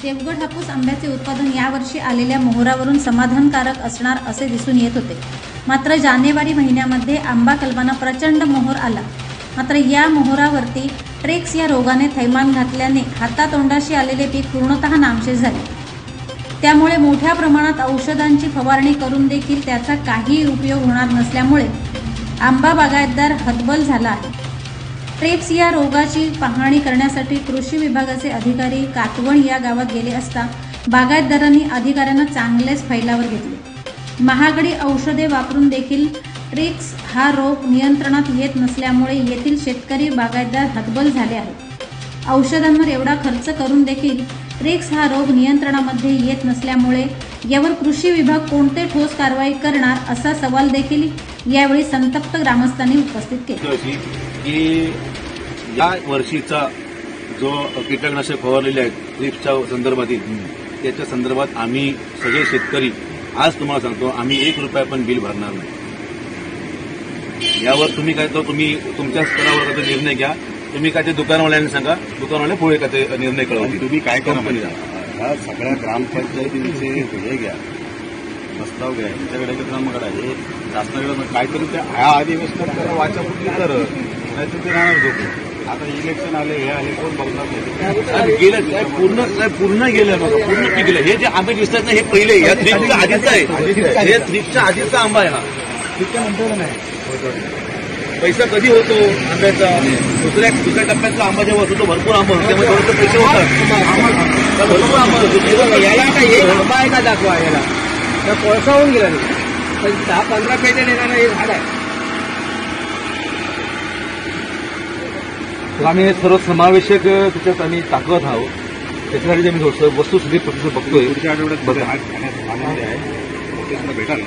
देवगड हापूस आंब्याचे उत्पादन यावर्षी आलेल्या मोहरावरून समाधानकारक असणार असे दिसून येत होते. मात्र जानेवारी महिन्यामध्ये आंबा कलमांना प्रचंड मोहर आला. मात्र या मोहरावरती ट्रेक्स या रोगाने थैमान घातल्याने हातातोंडाशी आलेले पीक पूर्णतः नामशेष झाले. त्यामुळे मोठ्या प्रमाणात औषधांची फवारणी करून देखील त्याचा काही उपयोग होणार नसल्यामुळे आंबा बागायतदार हतबल झाला आहे. ट्रेप्स या रोगाची पाहणी करण्यासाठी कृषी विभागाचे अधिकारी कातवण या गावात गेले असता बागायतदारांनी अधिकाऱ्यांना चांगलेच फैलावर घेतले. महागडी औषधे वापरून देखील ट्रेक्स हा रोग नियंत्रणात येत नसल्यामुळे येथील शेतकरी बागायतदार हतबल झाले आहेत. औषधांवर एवढा खर्च करून देखील ट्रेक्स हा रोग नियंत्रणामध्ये येत नसल्यामुळे यावर कृषी विभाग कोणते ठोस कारवाई करणार असा सवाल देखील यावेळी संतप्त ग्रामस्थांनी उपस्थित केला. की या वर्षीचा जो कीटकनाशक फवारलेले आहेत ट्रिप्सच्या संदर्भातील त्याच्या संदर्भात आम्ही सगळे शेतकरी आज तुम्हाला सांगतो आम्ही 1 रुपया पण बिल भरणार नाही. यावर तुम्ही काय तर तुम्ही तुमच्या स्तरावर काय निर्णय घ्या. तुम्ही काय ते दुकानवाल्यांनी सांगा, दुकानवाले पुढे काय ते निर्णय कळवा. तुम्ही काय कंपनीला ह्या सगळ्या ग्रामपंचायतींचे हे घ्या, प्रस्ताव घ्या, यांच्याकडे मग हे जास्त काहीतरी ते ह्या अधिवेशनात वाचापुरली तर नाहीतर ते राहणार झोप. आता इलेक्शन आले हे आले कोण बघणार गेलं पूर्ण गेलं बघा, पूर्ण पिकलं. हे जे आंबे दिसतात ना हे पहिले या थ्रिपच्या आधीचा आहे. हे थ्रिपच्या आधीचा आंबा आहे हा. नंतर नाही पैसा कधी होतो आंब्याचा? दुसऱ्या टप्प्यातला आंबा जेव्हा होतो भरपूर आंबा होतो त्यामुळे थोडंसं पैसे होतात. भरपूर आंबा होतो. याला हे आंबा आहे का दाखवा, याला तर कोळसावून गेला नाही पण 10-15 पेटे देणारं हे झाड आहे. आम्ही सर्व समावेशक त्याच्यात आम्ही टाकत आहोत. त्याच्यासाठी आम्ही थोडंसं वस्तुस्थिती बघतोय. पुढच्या आठवड्यात भेटाल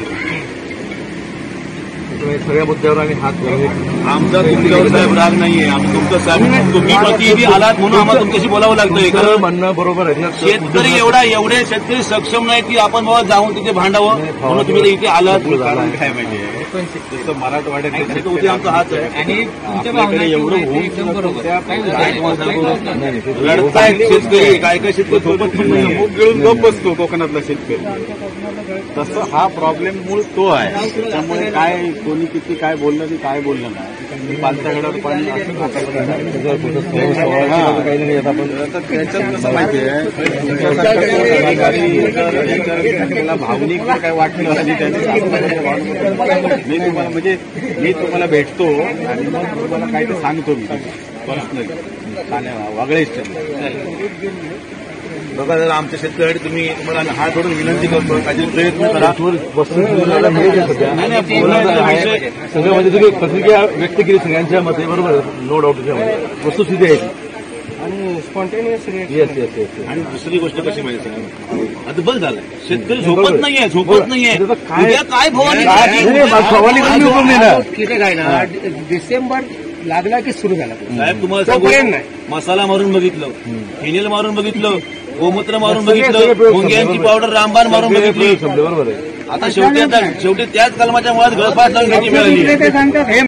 सगळ्या मुद्द्यावर आम्ही हात घालू. आमचा तुमच्यावर साहेब राग नाहीये. आम्ही तुमचं साहेब तुम्ही प्रतिनिधी आलात म्हणून आम्हाला तुमच्याशी बोलावं लागतंय. कारण म्हणणं बरोबर आहे. शेतकरी एवढे शेतकरी सक्षम नाही की आपण बाबा जाऊन तिथे भांडावं म्हणून तुम्ही इथे आलात. काय माहिती तसं मराठवाड्यात उद्या आमचा हात आहे आणि तुमच्या भावना एवढं एकदम बरोबर. लढतायत शेतकरी. काय शेतकरी सोबत मूग गिळून गप बसतो कोकणातला शेतकरी. तसं हा प्रॉब्लेम मूळ तो आहे. त्यामुळे काय कोणी किती काय बोललं की काय बोललं नाही पालत्या गडावर पाणी त्याच्यात कसं माहिती आहे भावनिक काय वाटलं आणि मी तुम्हाला म्हणजे मी तुम्हाला भेटतो आणि मग तुम्हाला काय ते सांगतो मी पर्सनली वागळेच बघा. जर आमच्या शेतकऱ्यासाठी तुम्ही तुम्हाला हात जोडून विनंती करतो काहीतरी प्रयत्न करा. सगळ्यामध्ये तुम्ही प्रतिक्रिया व्यक्त केली सगळ्यांच्या मते बरोबर, नो डाऊट. त्याच्यामध्ये वस्तुस्थिती आहे आणि स्पॉन्टेनियस येस. आणि दुसरी गोष्ट कशी माहिती हतबल झालाय शेतकरी. झोपत नाहीये काय कीटक आहे ना डिसेंबर लागला की सुरू झाला साहेब. तुम्हाला सांगू मसाला मारून बघितलं, फिनेल मारून बघितलं, गोमूत्र मारून बघितलं, मुंग्यांची पावडर रामबाण मारून बघितली. बरोबर आहे. आता शेवटी त्याच कलमाच्या मुळात गळफास लावून घ्यायची मिळाली.